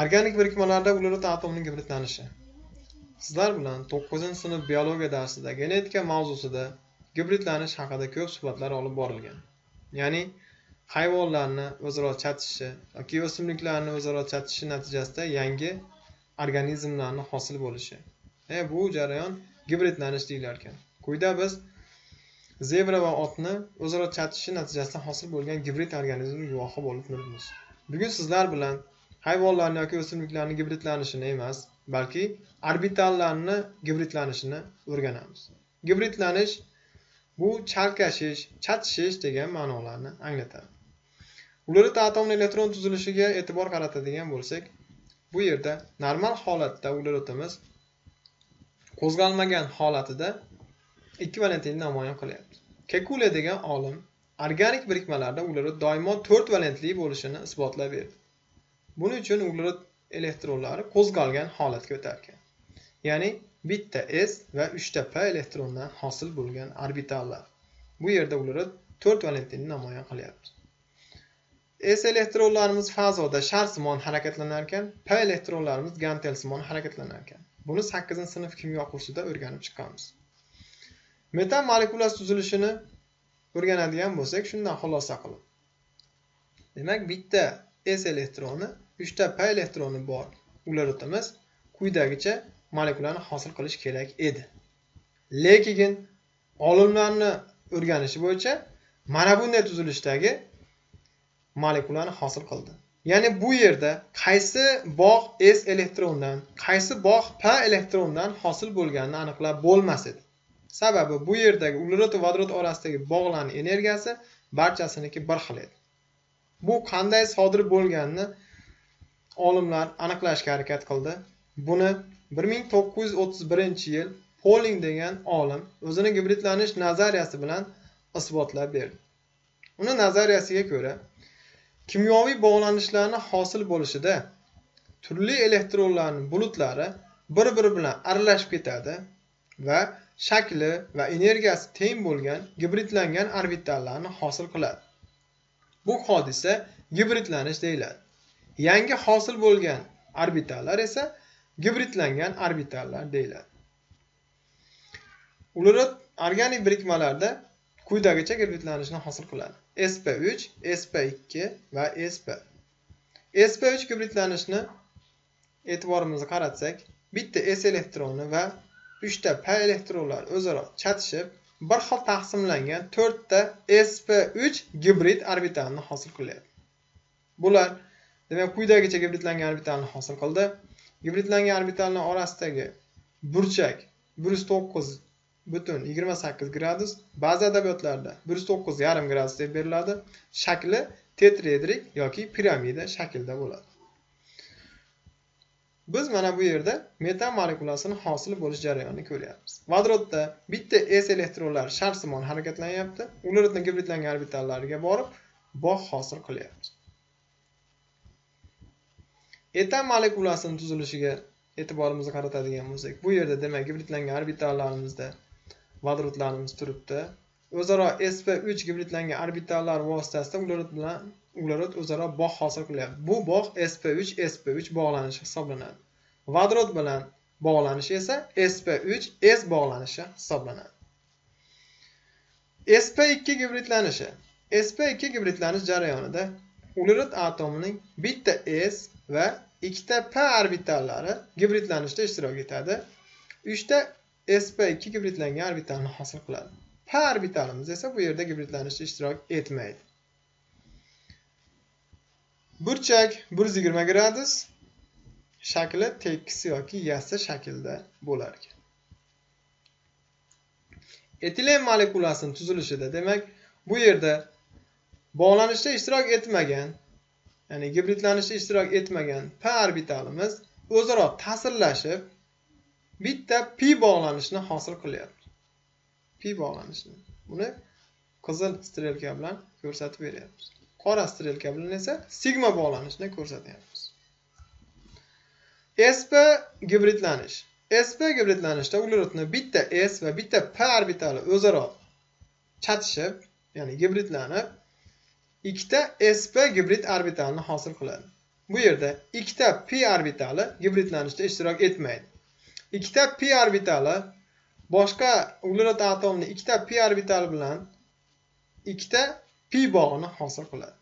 Organik birikmalarda uglerod atomining gibridlanishi. Sizlar bilan 9-sinf biologiya darsida genetika mavzusida gibridlanish haqida ko'p suhbatlar olib borilgan. Ya'ni hayvonlarni o'zaro chatishishi yoki o'simliklarni o'zaro chatishishi natijasida yangi organizmlarni hosil bo'lishi. Bu jarayon gibridlanish deyilar ekan. Quyida biz zebra va otni o'zaro chatishishi natijasida hosil bo'lgan gibrid organizmning guvohi bo'lib turibmiz. Bugun sizlar bilan hayvonlarni yoki o'simliklarni gibridlanishini emas, balki orbitallarni gibridlanishini o'rganamiz. Gibridlanish bu chalkashish, chatishish degan ma'nolarni anglatadi. Uglerod atomining elektron tuzilishiga e'tibor qaratadigan bo'lsak, bu yerda normal holatda uglerodimiz qo'zg'almagan holatida ikki valentlikni namoyon qilyapti. Kekule degan olim organik birikmalarda uglerod doimo 4 valentli bo'lishini isbotlab berdi. Buning uchun uglerod elektronlari qo'zg'algan holatga o'tar ekan. Ya'ni bitta s va 3 ta p elektrondan hosil bo'lgan orbitallar. Bu yerda uglerod 4 valentlikni namoyon qilyapti. S elektronlarimiz fazoda sharsimon harakatlanar ekan, p elektronlarimiz gantelsimon harakatlanar ekan. Buni 8-sinf kimyo kursida o'rganib chiqqanmiz. Metal molekulasi tuzilishini o'rganadigan bo'lsak, shundan xulosa qilib. Demak, bitta s elektroni, 3 ta p elektroni bor uglerodimiz quyidagicha molekularni hosil qilish kerak edi. Lekin olimlarning o'rganishi bo'yicha mana bunday tuzilishdagi molekularni hosil qildi. Ya'ni bu yerda qaysi bog' s elektrondan, qaysi bog' p elektrondan hosil bo'lganini aniqlab bo'lmas edi. Sababi bu yerdagi uglerod va vodorod orasidagi bog'larning energiyasi barchasiniki bir xil edi. Bu qanday sodir bo'lganini olimlar aniqlashga harakat qildi. Buni 1931-yil Pauling degan olim o'zining gibridlanish nazariyasi bilan isbotlab berdi. Uni nazariyasiga ko'ra, kimyoviy bog'lanishlarning hosil bo'lishida turli elektronlarning bulutlari bir-biri bilan aralashib ketadi va shakli va energiyasi teng bo'lgan gibridlangan orbitallarni hosil qiladi. Bu hodisa gibridlanish deyiladi. Yangi hosil bo'lgan orbitallar esa gibridlangan orbitallar deyiladi. Uglerod organik birikmalarda quyidagicha gibridlanishni hosil qiladi. sp3, sp2 va sp. sp3 gibridlanishni e'tiborimizni qaratsak, bitta s elektroni va 3 ta p elektronlar o'zaro chatishib, bir xil taqsimlangan 4 ta sp3 gibrid orbitalni hosil qilyapti. Bular demak quyidagicha gibridlangan orbitalni hosil qildi. Gibridlangan orbitallar orasidagi burchak 109,28 gradus, ba'zi adabiyotlarda 109,5 gradus deb beriladi. Shakli tetraedrik yoki piramida shaklda bo'ladi. Biz mana bu yerda metal molekulasining hosil bo'lish jarayonini ko'ryapmiz. Vodorodda bitta s elektronlar sharsimon harakatlanyapti. Uglerodning gibridlangan orbitallariga borib bog' hosil qilyapti. Etan molekulasining tuzilishiga e'tiborimizni qaratadigan bo'lsak, bu yerda demak gibridlangan orbitallarimizda vodorodlarimiz turibdi. O'zaro sp3 gibridlangan orbitallar vositasida uglerod o'zaro bog' hosil qilyapti. Bu bog' sp3 bog'lanishi hisoblanadi. Vodorod bilan bog'lanishi esa sp3s bog'lanishi hisoblanadi. sp2 gibridlanishi. sp2 gibridlanish jarayonida uglerod atomining bitta s va 2 ta p orbitallari gibridlanishda ishtirok etadi. 3 ta sp2 gibridlangan orbitalni hosil qiladi. P orbitalimiz esa bu yerda gibridlanishda ishtirok etmaydi. Burchak 120 gradus, shakli tekis yoki yassi shaklda bo'lar ekan. Etilen molekulasining tuzilishida demak bu yerda bog'lanishda ishtirok etmagan, ya'ni gibridlanishda ishtirok etmagan p orbitalimiz o'zaro ta'sirlashib bitta pi bog'lanishni hosil qilyapti. Pi bog'lanishni. Buni qizil strelka bilan ko'rsatib beryapmiz. Qora strelka bilan esa sigma bog'lanishni ko'rsatyapmiz. sp gibridlanish. sp gibridlanishda uglerodning bitta s va bitta p orbitali o'zaro chatishib, ya'ni gibridlanib, ikkita sp gibrid orbitalni hosil qiladi. Bu yerda ikkita p orbitali gibridlanishda ishtirok etmaydi. Ikkita p orbitali boshqa uglerod atomini ikkita p orbitali bilan ikkita p bog'ini hosil qiladi.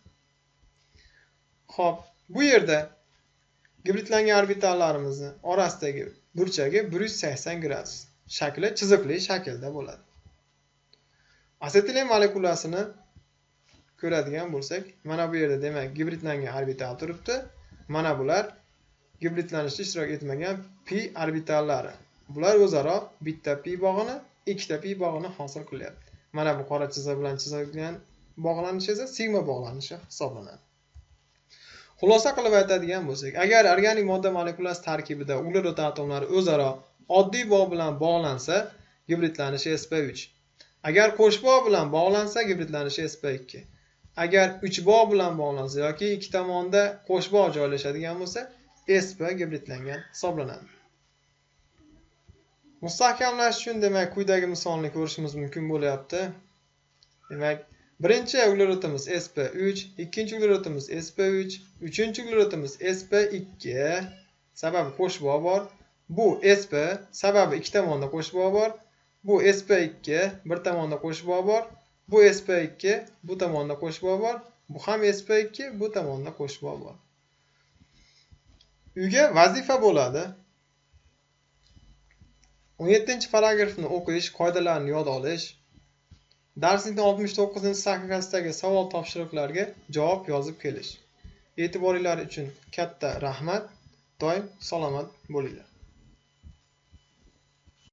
Xo'p, bu yerda gibridlangan orbitallarimizni orasidagi burchagi 180 gradus. Shakli chiziqli shaklda bo'ladi. Asetilen molekulasini ko'radigan bo'lsak, mana bu yerda demak gibridlangan orbital turibdi. Mana bular gibridlanishda ishtirok etmagan p orbitallari. Bular o'zaro bitta p bog'ini, ikkita p bog'ini hosil qilyapti. Mana bu qora chiziq bilan chizilgan bog'lanish esa sigma bog'lanishi hisoblanadi. Xulosa qilib aytadigan bo'lsak, agar organik modda molekulasi tarkibida uglerod atomlari o'zaro oddiy bog' bilan bog'lansa, gibridlanishi sp3. Agar qo'sh bog' bilan bog'lansa, gibridlanishi sp2. Agar 3 bog' bilan bog'lansa yoki ikki tomonda qo'sh bog' joylashadigan bo'lsa, sp gibridlangan hisoblanadi. Mustahkamlash uchun demak quyidagi misolni ko'rishimiz mumkin bo'lyapti. Demak, birinchi uglerodimiz sp3, ikkinchi uglerodimiz sp3, uchinchi uglerodimiz sp2. Sababi qo'sh bog' bor. Bu sp, sababi ikki tomonda qo'sh bog' bor. Bu sp2, bir tomonda qo'sh bog' bor. Bu sp2, bu tomonda qo'sh bog' bor. Bu ham sp2, bu tomonda qo'sh bog' bor. Uyga vazifa bo'ladi. 17-paragrafni o'qish, qoidalarni yod olish. Darsning 69-sahifasida savol topshiriqlarga javob yozib kelish. E'tiboringiz uchun katta rahmat. Doim salomat bo'linglar.